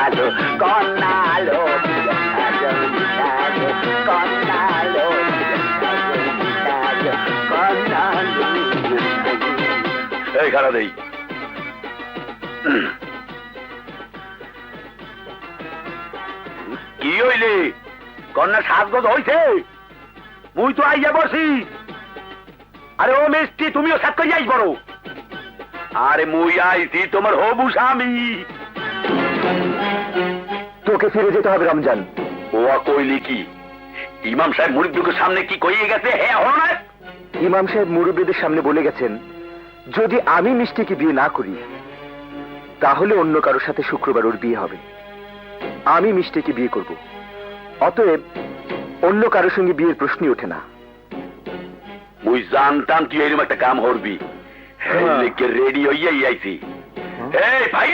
সাজো কন্যা লক্ষ্মী সাজো সাজো কন্যা লক্ষ্মী সাজো কন্যা এই খারাপ দেই কি হইলে কন্যা সাজগোজ হইছে মুই তো আইয়া বসি আরে ও মিষ্টি তুমিও সাত করে যাইস বড় আরে মুই আইছি তোমার হবু স্বামী তোকে ফিরে যেতে হবে রমজান। ও কইলি কি ইমাম সাহেব মুরিদকে সামনে কি কইয়ে গেছে হ্যাঁ হলো না ইমাম সাহেব মুরব্বীদের সামনে বলে গেছেন যদি আমি মিষ্টিকে বিয়ে না করি তাহলে অন্য কারোর সাথে শুক্রবার ওর বিয়ে হবে। আমি মিষ্টিকে বিয়ে করব, অতএব অন্য কারোর সঙ্গে বিয়ের প্রশ্নই ওঠে না। মুই জানতাম তুই এরকম একটা কাম করবি রেডি হইয়াই আইছি এই ভাই